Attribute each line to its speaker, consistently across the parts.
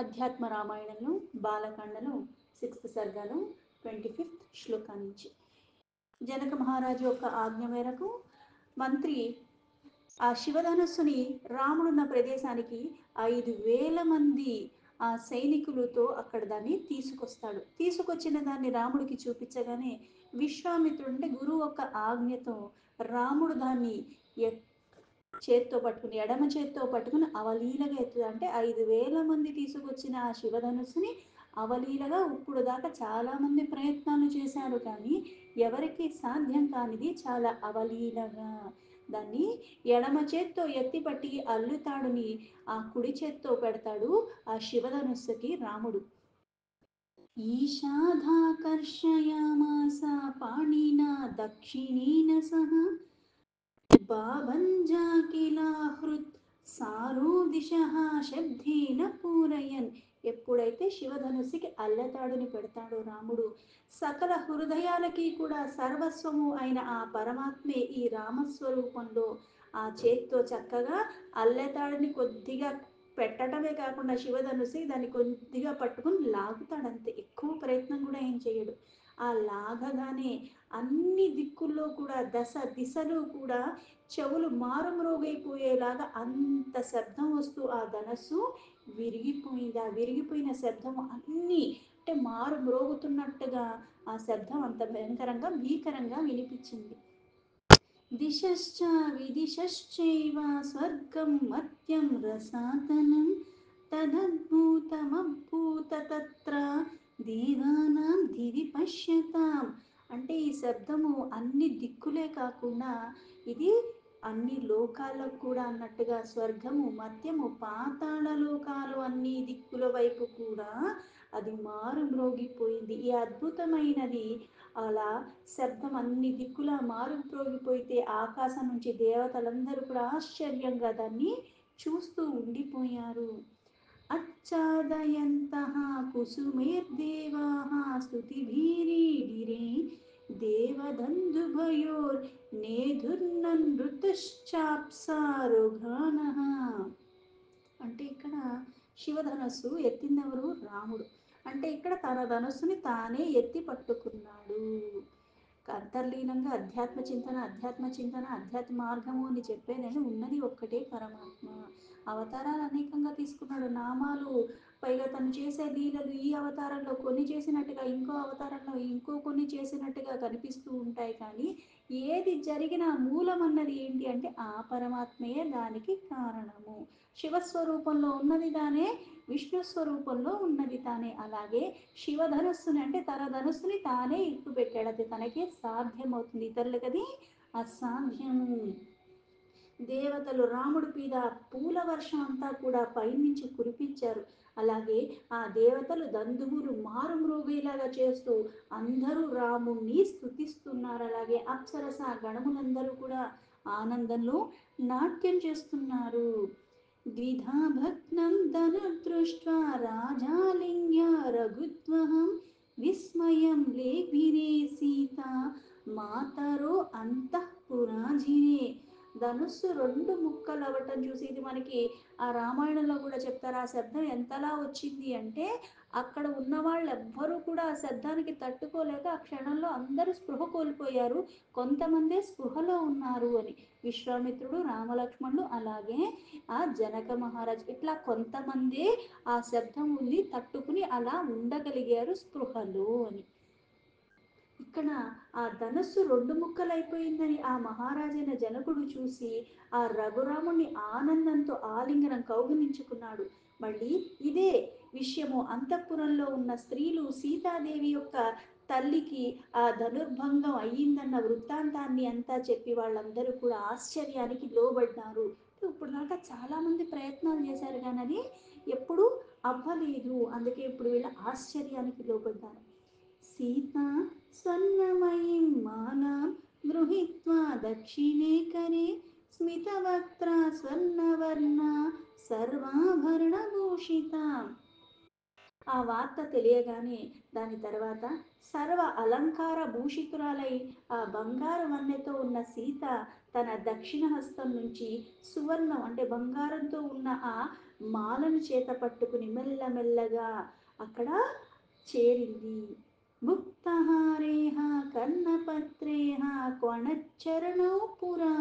Speaker 1: అధ్యాత్మ రామాయణంలో బాలకాండలో 6th సర్గలో 25th shloka నుంచి జనక మహారాజు యొక్క ఆజ్ఞ మేరకు మంత్రి ఆ శివధనుస్సుని రాముడున్న ప్రదేశానికి 5,000 మంది ఆ సైనికులతో అక్కడ దాన్ని తీసుకొస్తాడు. తీసుకొచ్చిన దాన్ని రాముడికి చూపించగానే విశ్వామిత్రుడు అంటే గురువు యొక్క ఆజ్ఞతో రాముడు దాన్ని చేత్తో పట్టుకుని ఎడమ చేత్తో పట్టుకుని అవలీలగా ఎత్తు అంటే 5,000 మంది తీసుకొచ్చిన ఆ శివధనుస్సుని అవలీలగా ఇప్పుడు దాకా చాలా మంది ప్రయత్నాలు చేశారు, కానీ ఎవరికి సాధ్యం కానిది చాలా అవలీలగా దాన్ని ఎడమ చేత్తో ఎత్తిపట్టి అల్లుతాడుని ఆ కుడి చేత్తో పెడతాడు ఆ శివధనుస్సుకి రాముడు. ఈషాధాకర్షయామాస పాణినా దక్షిణేన సహ బాభంజాకిలాహృత్ సారో దిశః శబ్దేన పూరయన్. ఎప్పుడైతే శివధనుస్సుకి అల్లతాడుని పెడతాడో రాముడు, సకల హృదయాలకి కూడా సర్వస్వము అయిన ఆ పరమాత్మే ఈ రామస్వరూపంలో ఆ చేత్తో చక్కగా అల్లెతాడుని కొద్దిగా పెట్టడమే కాకుండా శివధనుస్సు దాన్ని కొద్దిగా పట్టుకుని లాగుతాడంతే, ఎక్కువ ప్రయత్నం కూడా ఏం చేయడు. ఆ లాగగానే అన్ని దిక్కుల్లో కూడా దశ దిశలు కూడా చెవులు మారుమ్రోగైపోయేలాగా అంత శబ్దం వస్తూ ఆ ధనస్సు విరిగిపోయింది. ఆ విరిగిపోయిన శబ్దము అన్నీ అంటే మారు మ్రోగుతున్నట్టుగా ఆ శబ్దం అంత భయంకరంగా భీకరంగా వినిపించింది. దిశశ్చ విదిశశ్చైవ స్వర్గం మత్యం రసాతనం తదద్భుతమద్భుత తత్ర దేవానాం దివి పశ్యతాం. అంటే ఈ శబ్దము అన్ని దిక్కులే కాకుండా ఇది అన్ని లోకాలకు కూడా అన్నట్టుగా స్వర్గము మత్యము పాతాళ లోకాలు అన్ని దిక్కుల వైపు కూడా అది మారు మ్రోగిపోయింది. ఈ అద్భుతమైనది అలా శబ్దం అన్ని దిక్కులా మారు మ్రోగిపోయితే ఆకాశం నుంచి దేవతలందరూ కూడా ఆశ్చర్యంగా దాన్ని చూస్తూ ఉండిపోయారు. అచ్చాదయంతః కుసుమైర్దేవాః స్తుతిభిరీడిరే దేవదందుభయోర్ నేధుర్నృతుశ్చాప్సారుఘ్రాణః. అంటే ఇక్కడ శివధనస్సు ఎత్తిందెవరు? రాముడు. అంటే ఇక్కడ తన ధనస్సుని తానే ఎత్తి పట్టుకున్నాడు. అంతర్లీనంగా అధ్యాత్మ చింతన అధ్యాత్మ మార్గము అని చెప్పేదని ఉన్నది ఒక్కటే పరమాత్మ. అవతారాలు అనేకంగా తీసుకున్నాడు, నామాలు, పైగా తను చేసే లీలలు ఈ అవతారంలో కొన్ని చేసినట్టుగా ఇంకో అవతారంలో ఇంకో కొన్ని చేసినట్టుగా కనిపిస్తూ ఉంటాయి, కానీ ఏది జరిగినా మూలం అన్నది ఏంటి అంటే ఆ పరమాత్మయే దానికి కారణము. శివస్వరూపంలో ఉన్నది తానే, విష్ణు స్వరూపంలో ఉన్నది తానే. అలాగే శివధనుస్సుని అంటే తన ధనుస్సుని తానే ఇప్పు పెట్టాడు, అది తనకే సాధ్యమవుతుంది, ఇతరులకి అది అసాధ్యము. దేవతలు రాముడి మీద పూల వర్షం అంతా కూడా పైనుంచి కురిపించారు. అలాగే ఆ దేవతలు దందువులు మారుమ్రోగేలాగా చేస్తూ అందరూ రాముణ్ణి స్తుతిస్తున్నారు. అలాగే అప్సరస గణములందరూ కూడా ఆనందంలో నాట్యం చేస్తున్నారు. ద్విధా భగ్నం ధనుర్దృష్ట్వా రాజాలింగ్య రఘుద్వహం విస్మయం లేభిరే సీత మాతరో అంతఃపురాజినే. ధనుస్సు 2 ముక్కలు అవ్వటం చూసి, ఇది మనకి ఆ రామాయణంలో కూడా చెప్తారు. ఆ శబ్దం ఎంతలా వచ్చింది అంటే అక్కడ ఉన్న వాళ్ళు ఎవ్వరూ కూడా ఆ శబ్దానికి తట్టుకోలేక ఆ క్షణంలో అందరూ స్పృహ కోల్పోయారు, కొంతమందే స్పృహలో ఉన్నారు అని. విశ్వామిత్రుడు, రామలక్ష్మణుడు, అలాగే ఆ జనక మహారాజు, ఇట్లా కొంతమందే ఆ శబ్దం ఉంది తట్టుకుని అలా ఉండగలిగారు స్పృహలో అని. ఇక్కడ ఆ ధనస్సు 2 ముక్కలైపోయిందని ఆ మహారాజైన జనకుడు చూసి ఆ రఘురాముని ఆనందంతో ఆలింగనం కౌగిలించుకున్నాడు. మళ్ళీ ఇదే విషయము అంతఃపురంలో ఉన్న స్త్రీలు సీతాదేవి యొక్క తల్లికి ఆ ధనుర్భంగం అయ్యిందన్న వృత్తాంతాన్ని అంతా చెప్పి వాళ్ళందరూ కూడా ఆశ్చర్యానికి లోబడ్డారు. ఇప్పుడు దాకా చాలామంది ప్రయత్నాలు చేశారు, కానీ అది ఎప్పుడు అవ్వలేదు, అందుకే ఇప్పుడు వీళ్ళ ఆశ్చర్యానికి లోబడ్డారు. సీతా స్వర్ణమయీం మాలాం గృహీత్వా దక్షిణే కరే స్మితవక్త్రా స్వర్ణవర్ణా సర్వాభరణభూషిత. ఆ వార్త తెలియగానే దాని తర్వాత సర్వ అలంకార భూషితురాలై ఆ బంగారు వన్నెతో ఉన్న సీత తన దక్షిణ హస్తం నుంచి సువర్ణం అంటే బంగారంతో ఉన్న ఆ మాలను చేత పట్టుకుని మెల్లమెల్లగా అక్కడ చేరింది. ముక్తహారేహ కర్ణపత్రేహ క్వణచ్చరణౌ పురా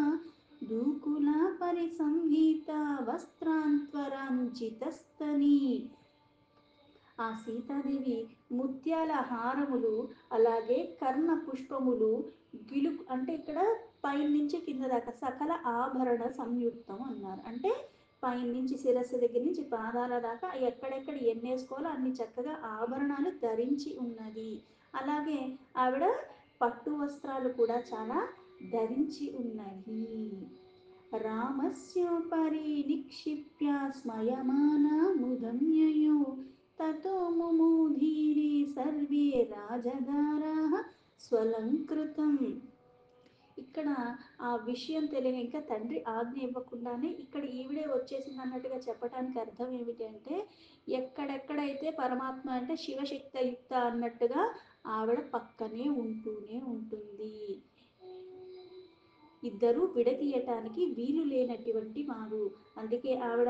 Speaker 1: దూకుల పరిసంహిత వస్త్రాంతరాంచితస్తని. ఆ సీతాదేవి ముత్యాల హారములు, అలాగే కర్ణ పుష్పములు, అంటే ఇక్కడ పైనుంచి కింద దాకా సకల ఆభరణ సంయుక్తం అన్నారు. అంటే పైనుంచి శిరస్సు దగ్గర నుంచి పాదాల దాకా ఎక్కడెక్కడ ఎన్నేసుకోవాలో అన్ని చక్కగా ఆభరణాలు ధరించి ఉన్నది. అలాగే ఆవిడ పట్టు వస్త్రాలు కూడా చాలా ధరించి ఉన్నది. రామస్యోపరి నిక్షిప్య స్మయమానా ముదమ్యయో తతో ముముధీరి సర్వే రాజదారాః స్వలంకృతం. ఇక్కడ ఆ విషయం తెలియక ఇంకా తండ్రి ఆజ్ఞ ఇవ్వకుండానే ఇక్కడ ఈవిడే వచ్చేసింది అన్నట్టుగా చెప్పడానికి అర్థం ఏమిటి అంటే, ఎక్కడెక్కడైతే పరమాత్మ అంటే శివశక్తయుక్త అన్నట్టుగా ఆవిడ పక్కనే ఉంటూనే ఉంటుంది. ఇద్దరు విడదీయటానికి వీలు లేనటువంటి వారు. అందుకే ఆవిడ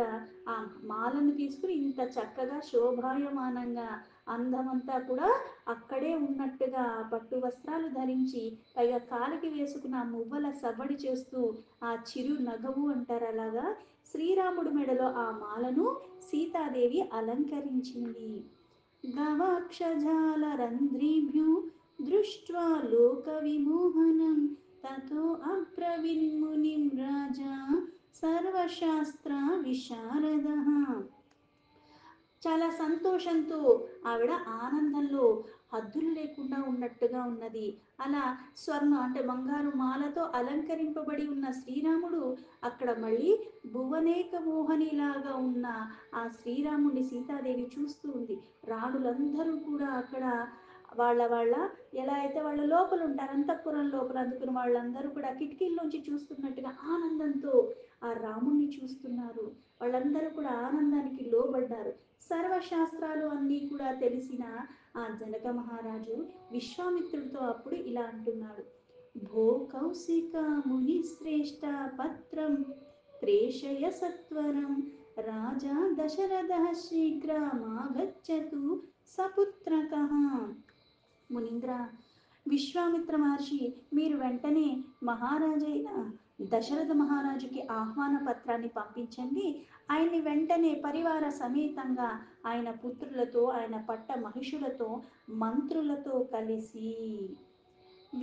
Speaker 1: ఆ మాలను తీసుకుని ఇంత చక్కగా శోభాయమానంగా అందమంతా కూడా అక్కడే ఉన్నట్టుగా పట్టు వస్త్రాలు ధరించి, పైగా కాలికి వేసుకున్న ఆ మువ్వల సవ్వడి చేస్తూ ఆ చిరు నగవు అంటారు అలాగా శ్రీరాముడు మెడలో ఆ మాలను సీతాదేవి అలంకరించింది. గవాక్షజాలరంధ్రీభ్యో దృష్ట్వా లోక విమోహనం తతో అబ్రవీన్మునిం రాజా సర్వశాస్త్ర విశారదః. చాలా సంతోషంతో ఆవిడ ఆనందంలో హద్దులు లేకుండా ఉన్నట్టుగా ఉన్నది. అలా స్వర్ణ అంటే బంగారు మాలతో అలంకరింపబడి ఉన్న శ్రీరాముడు అక్కడ మళ్ళీ భువనేక మోహనిలాగా ఉన్న ఆ శ్రీరాముడిని సీతాదేవి చూస్తూ ఉంది. రాణులందరూ కూడా అక్కడ వాళ్ళ వాళ్ళ ఎలా అయితే వాళ్ళ లోపల ఉంటారు అంతఃపురం లోపల, అందుకుని వాళ్ళందరూ కూడా కిటికీల్లోంచి చూస్తున్నట్టుగా ఆనందంతో ఆ రాముణ్ణి చూస్తున్నారు. వాళ్ళందరూ కూడా ఆనందానికి లోబడ్డారు. సర్వశాస్త్రాలు అన్నీ కూడా తెలిసిన ఆ జనక మహారాజు విశ్వామిత్రుడితో అప్పుడు ఇలా అంటున్నాడు. భో కౌశిక ముని శ్రేష్ఠ పత్రం ప్రేషయ సత్వరం రాజా దశరథ శీఘ్రమాగచ్చతు సపుత్రకః. మునీంద్ర, విశ్వామిత్ర మహర్షి మీరు వెంటనే మహారాజైన దశరథ మహారాజుకి ఆహ్వాన పత్రాన్ని పంపించండి. ఆయన్ని వెంటనే పరివార సమేతంగా ఆయన పుత్రులతో, ఆయన పట్ట మహిషులతో, మంత్రులతో కలిసి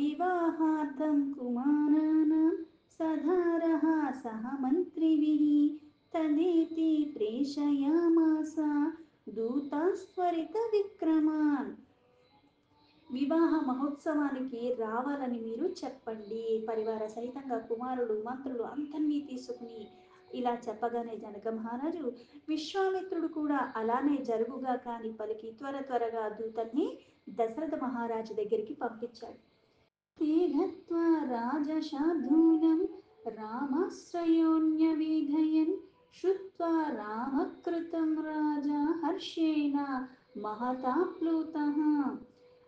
Speaker 1: వివాహార్థం కుమారాణం సధారః సహ మంత్రిభిః తదేతి ప్రేషయామాస దూతాస్త్వరిత విక్రమాన్. వివాహ మహోత్సవానికి రావాలని మీరు చెప్పండి, పరివార సహితంగా కుమారుడు మంత్రులు అందరినీ తీసుకుని. ఇలా చెప్పగానే జనక మహారాజు విశ్వామిత్రుడు కూడా అలానే జరుగుగా కాని పలికి త్వరగా దూతల్ని దశరథ మహారాజు దగ్గరికి పంపించాడు. గత్వా రాజశార్దూలం రామాశ్రయోన్యవేధయన్ శ్రుత్వా రామకృతం రాజా హర్షేణ మహతాప్లుతః.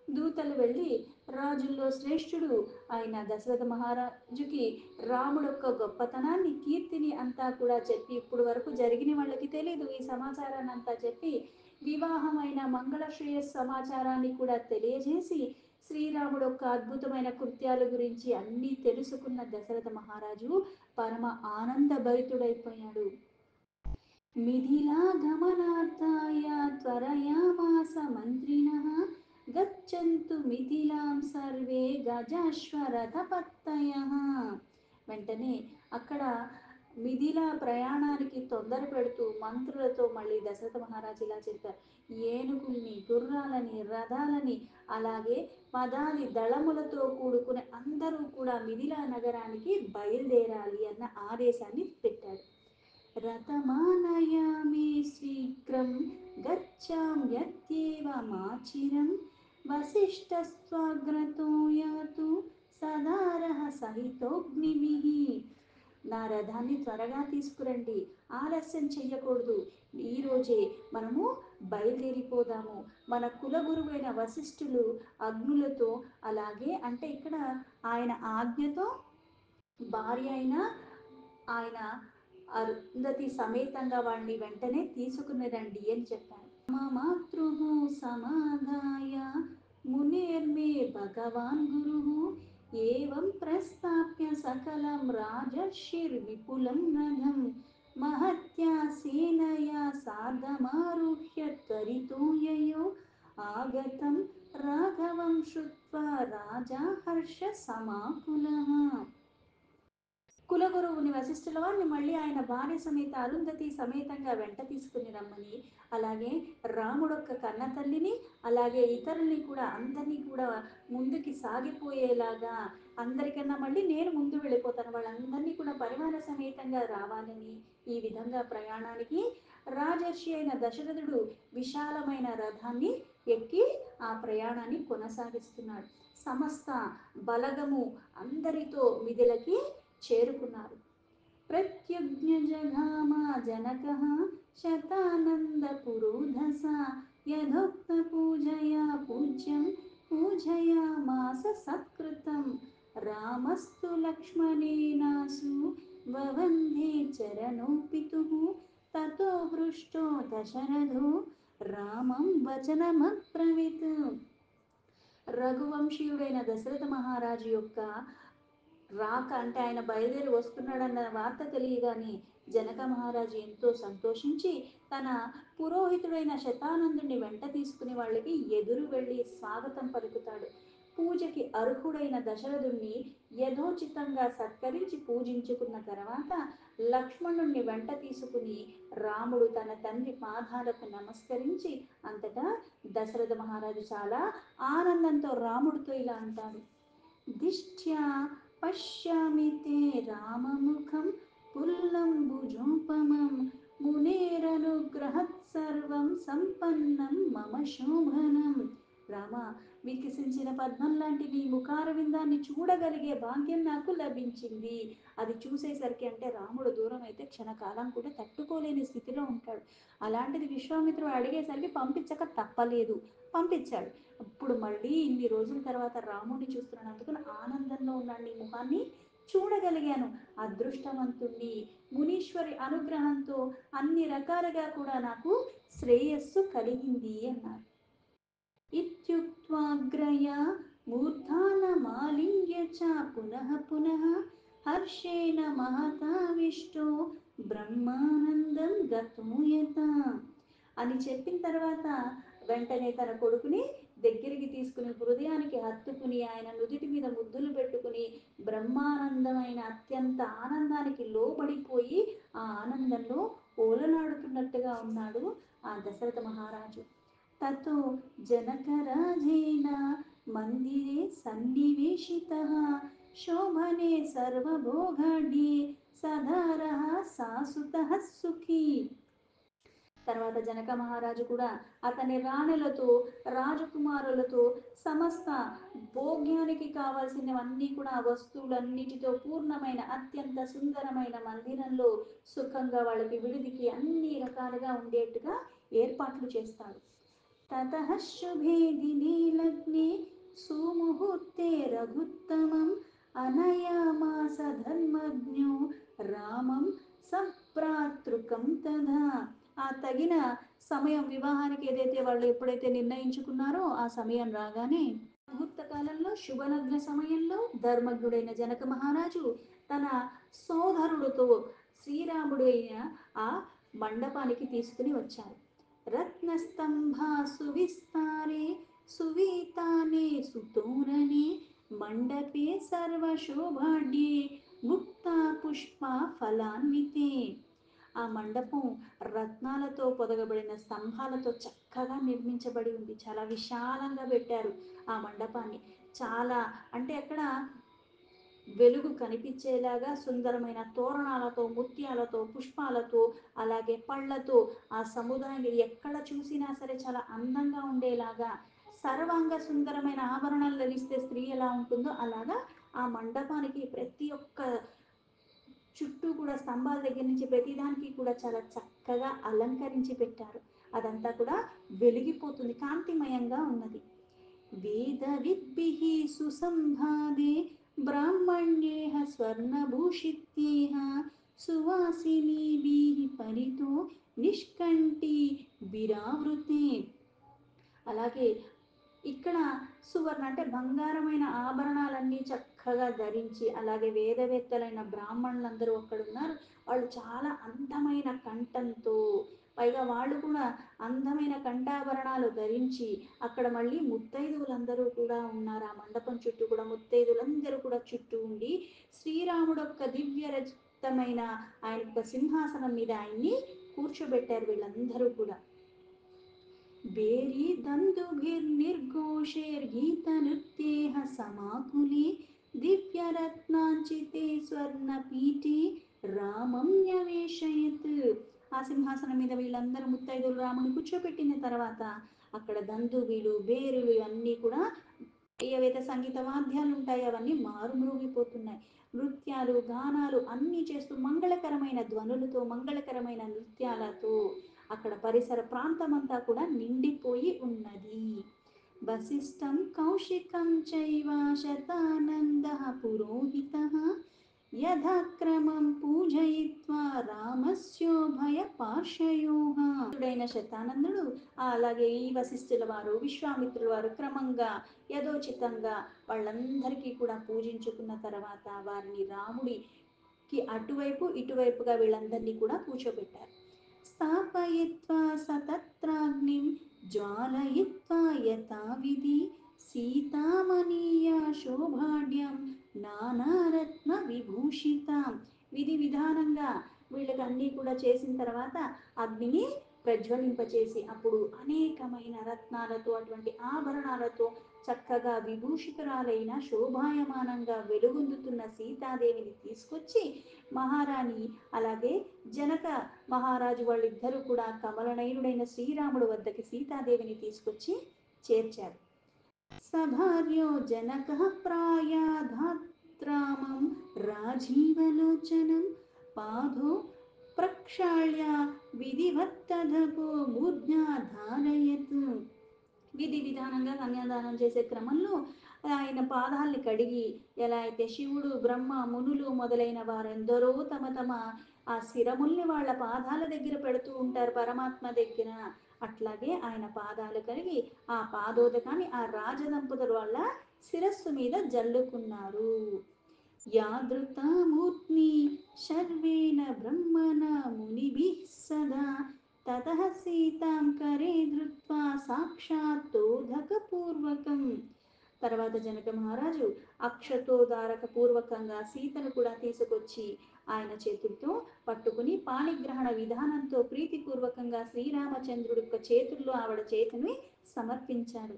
Speaker 1: దూతలు వెళ్ళి రాజుల్లో శ్రేష్ఠుడు ఆయన దశరథ మహారాజుకి రాముడు యొక్క గొప్పతనాన్ని, కీర్తిని అంతా కూడా చెప్పి, ఇప్పుడు వరకు జరిగిన వాళ్ళకి తెలియదు ఈ సమాచారాన్ని అంతా చెప్పి, వివాహమైన మంగళ శ్రేయస్ సమాచారాన్ని కూడా తెలియజేసి, శ్రీరాముడు యొక్క అద్భుతమైన కృత్యాల గురించి అన్నీ తెలుసుకున్న దశరథ మహారాజు పరమ ఆనంద భరితుడైపోయాడు. మిథిలా గమనార్థాయ త్వరయామాస మంత్రిణః గచ్చంతు మిథిలాం సర్వే గజాశ్వరథపత్తయః. వెంటనే అక్కడ మిథిలా ప్రయాణానికి తొందర పెడుతూ మంత్రులతో మళ్ళీ దశరథ మహారాజు ఇలా చెప్పారు. ఏనుగుల్ని, గుర్రాలని, రథాలని, అలాగే పదాది దళములతో కూడుకుని అందరూ కూడా మిథిలా నగరానికి బయలుదేరాలి అన్న ఆదేశాన్ని పెట్టాడు. రథమానయామి శీఘ్రం గచ్ఛామ్యత్యేవ మాచిరం వసిష్ఠస్త్వాగ్రతో యాతు సదారః సహితోగ్నిభిః. నా రథాన్ని త్వరగా తీసుకురండి, ఆలస్యం చెయ్యకూడదు, ఈరోజే మనము బయలుదేరిపోదాము. మన కులగురువైన వశిష్ఠులు అగ్నులతో, అలాగే అంటే ఇక్కడ ఆయన ఆజ్ఞతో భార్య అయిన ఆయన అరుంధతి సమేతంగా వాడిని వెంటనే తీసుకుని రండి అని చెప్పాను. మాతృ సమాధాయ మునేర్మే భగవాన్ గురు ఏవం ప్రస్థాప్య సకలం రాజర్షిర్విపులం రథం మహత్యా సేనయా సార్ధమారుహ్య త్వరితో యయో ఆగతం రాఘవం శ్రుత్వా రాజా హర్ష సమాకులః. కులగురువుని వశిష్ఠుల వారిని మళ్ళీ ఆయన భార్య సమేత అరుంధతి సమేతంగా వెంట తీసుకుని రమ్మని, అలాగే రాముడొక్క కన్న తల్లిని అలాగే ఇతరుల్ని కూడా అందరినీ కూడా ముందుకి సాగిపోయేలాగా, అందరికన్నా మళ్ళీ నేను ముందు వెళ్ళిపోతాను, వాళ్ళందరినీ కూడా పరివార సమేతంగా రావాలని ఈ విధంగా ప్రయాణానికి రాజర్షి అయిన దశరథుడు విశాలమైన రథాన్ని ఎక్కి ఆ ప్రయాణాన్ని కొనసాగిస్తున్నాడు. సమస్త బలగము అందరితో మిథిలకి చేరుకున్నారు. ప్రత్యుజ్ఞ జఘామ జనకః శతానంద పురోధస యథోక్త పూజయా పూజ్యం పూజయామాస సత్కృతం రామస్తు లక్ష్మణేనాసు వవందే చరణో పితుః తతో హృష్టో దశరథో రామం వచనమబ్రవీత్. రఘువంశీయుడైన దశరథ మహారాజు యొక్క రాక అంటే ఆయన బయలుదేరి వస్తున్నాడన్న వార్త తెలియగానే జనక మహారాజు ఎంతో సంతోషించి తన పురోహితుడైన శతానందుని వెంట తీసుకుని వాళ్ళకి ఎదురు వెళ్ళి స్వాగతం పలుకుతాడు. పూజకి అర్హుడైన దశరథుణ్ణి యథోచితంగా సత్కరించి పూజించుకున్న తర్వాత లక్ష్మణుణ్ణి వెంట తీసుకుని రాముడు తన తండ్రి పాదాలకు నమస్కరించి అంతటా దశరథ మహారాజు చాలా ఆనందంతో రాముడితో ఇలా అంటాడు. దిష్ట్యా పశ్యామి తే రామముఖం పుల్లంబుజోపమం మునేరనుగ్రహత్ సర్వం సంపన్నం మమ శోభనం. రామ, వికసించిన పద్మం లాంటి నీ ముఖారవిందాన్ని చూడగలిగే భాగ్యం నాకు లభించింది. అది చూసేసరికి అంటే రాముడు దూరం అయితే క్షణకాలం కూడా తట్టుకోలేని స్థితిలో ఉంటాడు. అలాంటిది విశ్వామిత్రుడు అడిగేసరికి పంపించక తప్పలేదు, పంపించాడు. ఇప్పుడు మళ్ళీ ఇన్ని రోజుల తర్వాత రాముడిని చూస్తున్నాను, అందుకని ఆనందంలో ఉన్నాను, నీ ముఖాన్ని చూడగలిగాను, అదృష్టవంతుణ్ణి, మునీశ్వరి అనుగ్రహంతో అన్ని రకాలుగా కూడా నాకు శ్రేయస్సు కలిగింది అన్నారు. ఇత్యుక్త్వాగ్రయా మూర్ధానమాలింగ్య చ పునః పునః హర్షేణ మహతావిష్టో బ్రహ్మానందం గతోయత అని చెప్పిన తర్వాత వెంటనే తన కొడుకుని దగ్గరికి తీసుకుని హృదయానికి హత్తుకుని ఆయన నుదుటి మీద ముద్దులు పెట్టుకుని బ్రహ్మానందమైన అత్యంత ఆనందానికి లోబడిపోయి ఆ ఆనందంలో ఓలనాడుతున్నట్టుగా ఉన్నాడు ఆ దశరథ మహారాజు. తతో జనకరాజేన మందిరే సన్నివేశితః శోభనే సర్వభోగాఢ్యే సదారః సాసుతః సుఖీ. తర్వాత జనక మహారాజు కూడా అతని రాణులతో రాజకుమారులతో సమస్త భోగ్యానికి కావాల్సినవన్నీ కూడా వస్తువులన్నిటితో పూర్ణమైన అత్యంత సుందరమైన మందిరంలో సుఖంగా వాళ్ళకి విడిదికి అన్ని రకాలుగా ఉండేట్టుగా ఏర్పాట్లు చేస్తాడు. తతః శుభే దినే లగ్నే సుముహూర్తే రఘుత్తమం అనయామాస ధర్మజ్ఞో రామం సప్రాతృకం తదా. ఆ తగిన సమయం, వివాహానికి ఏదైతే వాళ్ళు ఎప్పుడైతే నిర్ణయించుకున్నారో ఆ సమయం రాగానే ముహూర్త కాలంలో శుభలగ్న సమయంలో ధర్మజ్ఞుడైన జనక మహారాజు తన సోదరుడితో శ్రీరాముడు అయిన ఆ మండపానికి తీసుకుని వచ్చారు. రత్నస్తంభా సువిస్తారే సువీతానే సుతోరణే మండపే సర్వశోభాఢ్యే ముక్తా పుష్ప ఫలాన్వితే. ఆ మండపం రత్నాలతో పొదగబడిన స్తంభాలతో చక్కగా నిర్మించబడి ఉంది. చాలా విశాలంగా పెట్టారు ఆ మండపాన్ని. చాలా అంటే అక్కడ వెలుగు కనిపించేలాగా సుందరమైన తోరణాలతో, ముత్యాలతో, పుష్పాలతో, అలాగే పళ్ళతో ఆ సముదాయాన్ని ఎక్కడ చూసినా సరే చాలా అందంగా ఉండేలాగా సర్వాంగ సుందరమైన ఆభరణాలు ధరిస్తే స్త్రీ ఎలా ఉంటుందో అలాగా ఆ మండపానికి ప్రతి ఒక్క చుట్టూ కూడా స్తంభాల దగ్గర నుంచి ప్రతిదానికి కూడా చాలా చక్కగా అలంకరించి పెట్టారు. అదంతా కూడా వెలిగిపోతుంది, కాంతిమయంగా ఉన్నది. వేద విద్భిః సుసంభాదే బ్రాహ్మణ్యేహ స్వర్ణభూషిత్యేహ సువాసినీభిః పరితో నిష్కంఠి బిరావృతే. అలాగే ఇక్కడ సువర్ణ అంటే బంగారమైన ఆభరణాలన్నీ చక్కగా ధరించి, అలాగే వేదవేత్తలైన బ్రాహ్మణులందరూ అక్కడ ఉన్నారు. వాళ్ళు చాలా అందమైన కంఠంతో, పైగా వాళ్ళు కూడా అందమైన కంఠాభరణాలు ధరించి, అక్కడ మళ్ళీ ముత్తైదువులందరూ కూడా ఉన్నారు. ఆ మండపం చుట్టూ కూడా ముత్తైదువులందరూ కూడా చుట్టూ ఉండి శ్రీరాముడు యొక్క దివ్య రచితమైన ఆయన యొక్క సింహాసనం మీద ఆయన్ని కూర్చోబెట్టారు వీళ్ళందరూ కూడా. बेरी दन्दुभिर्निर्घोषैर्गीतनृत्यैः समाकुले दिव्यरत्नाञ्चिते स्वर्णपीठे రామం న్యవేశయత్. ఆ సింహాసనం మీద వీళ్ళందరూ ముత్తైదులు రాముని కూర్చోపెట్టిన తర్వాత అక్కడ దందుబీలు బేరులు అన్నీ కూడా ఏవైతే సంగీత వాద్యాలు ఉంటాయో అవన్నీ మారుమ్రోగిపోతున్నాయి. నృత్యాలు గానాలు అన్నీ చేస్తూ మంగళకరమైన ధ్వనులతో మంగళకరమైన నృత్యాలతో అక్కడ పరిసర ప్రాంతమంతా కూడా నిండిపోయి ఉన్నది. వశిష్ఠం కౌశికం చైవ శతానందః పురోహితః యథాక్రమం పూజయిత్వా రామస్యోభయ పార్శ్వయోః. శతానందుడు అలాగే ఈ వశిష్ఠుల వారు విశ్వామిత్రుల వారు క్రమంగా యథోచితంగా వాళ్ళందరికీ కూడా పూజించుకున్న తర్వాత వారిని రాముడికి అటువైపు ఇటువైపుగా వీళ్ళందరినీ కూడా కూర్చోబెట్టారు. స్థాపయిత్వా సతత్రాగ్నిం జ్వాలయిత్వా యథావిధి సీతామణీయ శోభాఢ్యం నానారత్న విభూషితాం. విధి విధానంగా వీళ్ళకి అన్నీ కూడా చేసిన తర్వాత అగ్నిని ప్రజ్వలింపచేసి అప్పుడు అనేకమైన రత్నాలతో అటువంటి ఆభరణాలతో చక్కగా విభూషితురాలైన శోభాయమానంగా వెలుగొందుతున్న సీతాదేవిని తీసుకొచ్చి మహారాణి అలాగే జనక మహారాజు వాళ్ళిద్దరూ కూడా కమలనయనుడైన శ్రీరాముడు వద్దకి సీతాదేవిని తీసుకొచ్చి చేర్చారు. సభార్యో జనక ప్రాయాధాత్రామం రాజీవలోచనం పాదో ప్రక్షాళ్య విధివత్తదపో మూర్ధ్నా ధారయత్. విధి విధానంగా కన్యాదానం చేసే క్రమంలో ఆయన పాదాలని కడిగి, ఎలా అయితే శివుడు బ్రహ్మ మునులు మొదలైన వారెందరో తమ తమ ఆ శిరముల్ని వాళ్ళ పాదాల దగ్గర పెడుతూ ఉంటారు పరమాత్మ దగ్గర, అట్లాగే ఆయన పాదాలు కడిగి ఆ పాదోదకాన్ని ఆ రాజదంపతుల వాళ్ళ శిరస్సు మీద జల్లుకున్నారు. యాదృతామూర్త్ని శర్వేణ బ్రహ్మణ మునిభిః సదా తతః సీతాం కరే ధృత్వా సాక్షాత్తోదక పూర్వకం. తర్వాత జనక మహారాజు అక్షతోదారక పూర్వకంగా సీతను కూడా తీసుకొచ్చి ఆయన చేతులతో పట్టుకుని పాణిగ్రహణ విధానంతో ప్రీతిపూర్వకంగా శ్రీరామచంద్రుడి యొక్క చేతుల్లో ఆవిడ చేతిని సమర్పించారు.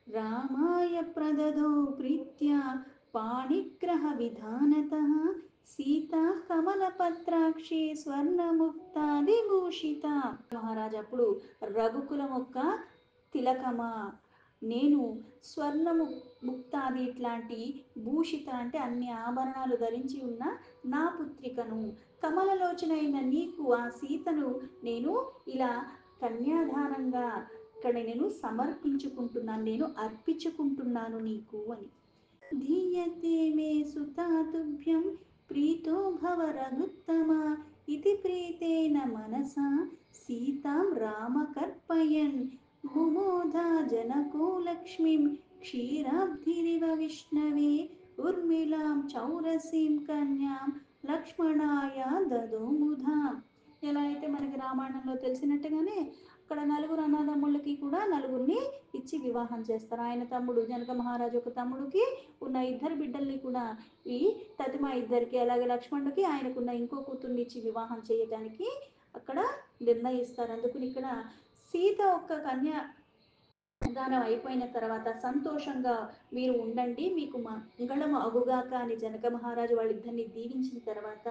Speaker 1: రామాయ ప్రదదో ప్రీత్యా పాణిగ్రహ విధానతః సీతా కమలపత్రాక్షి స్వర్ణముక్తాదిభూషిత. మహారాజు అప్పుడు రఘుకులం యొక్క తిలకమా, నేను స్వర్ణము ముక్తాది ఇట్లాంటి భూషిత అంటే అన్ని ఆభరణాలు ధరించి ఉన్న నా పుత్రికను, కమలలోచనైన నీకు ఆ సీతను నేను ఇలా కన్యాదానంగా ఇక్కడ నేను సమర్పించుకుంటున్నాను, నేను అర్పించుకుంటున్నాను నీకు అని. ధీయతే మే సుతాతుభ్యం ప్రీతో భవ రఘుత్తమ ఇది ప్రీతేన మనసా సీతాం రామకర్పయన్ ముమోధా జనకో లక్ష్మీం క్షీరాబ్ధిరివ విష్ణవే ఉర్మిళాం చౌరసీం కన్యాం లక్ష్మణాయ దదోముధాం. ఎలా అయితే మనకి రామాయణంలో తెలిసినట్టుగానే అక్కడ నలుగురు అన్నదమ్ముళ్ళకి కూడా నలుగురిని ఇచ్చి వివాహం చేస్తారు. ఆయన తమ్ముడు జనక మహారాజు యొక్క తమ్ముడికి ఉన్న ఇద్దరు బిడ్డల్ని కూడా ఈ తతిమ ఇద్దరికి, అలాగే లక్ష్మణుడికి ఆయనకున్న ఇంకో కూతుర్ని ఇచ్చి వివాహం చేయడానికి అక్కడ నిర్ణయిస్తారు. అందుకని ఇక్కడ సీత ఒక్క కన్యాదానం అయిపోయిన తర్వాత సంతోషంగా మీరు ఉండండి, మీకు మంగళం అగుగాక అని జనక మహారాజు వాళ్ళిద్దరిని దీవించిన తర్వాత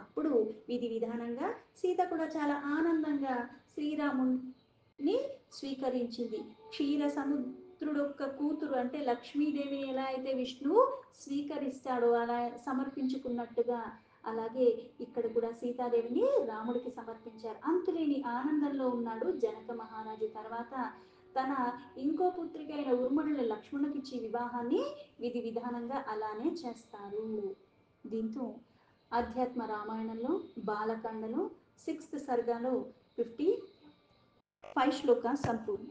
Speaker 1: అప్పుడు విధి విధానంగా సీత కూడా చాలా ఆనందంగా శ్రీరాముని స్వీకరించింది. క్షీర సముద్రుడు యొక్క కూతురు అంటే లక్ష్మీదేవిని ఎలా అయితే విష్ణువు స్వీకరిస్తాడో అలా సమర్పించుకున్నట్టుగా అలాగే ఇక్కడ కూడా సీతాదేవిని రాముడికి సమర్పించారు. అంతులేని ఆనందంలో ఉన్నాడు జనక మహారాజు. తర్వాత తన ఇంకో పుత్రిక అయిన ఊర్మిళని లక్ష్మణుడికి ఇచ్చి వివాహాన్ని విధి విధానంగా అలానే చేస్తారు. దీంతో ఆధ్యాత్మ రామాయణంలో బాలకాండలో 6th సర్గలో 55 శ్లోక సంపూర్ణ.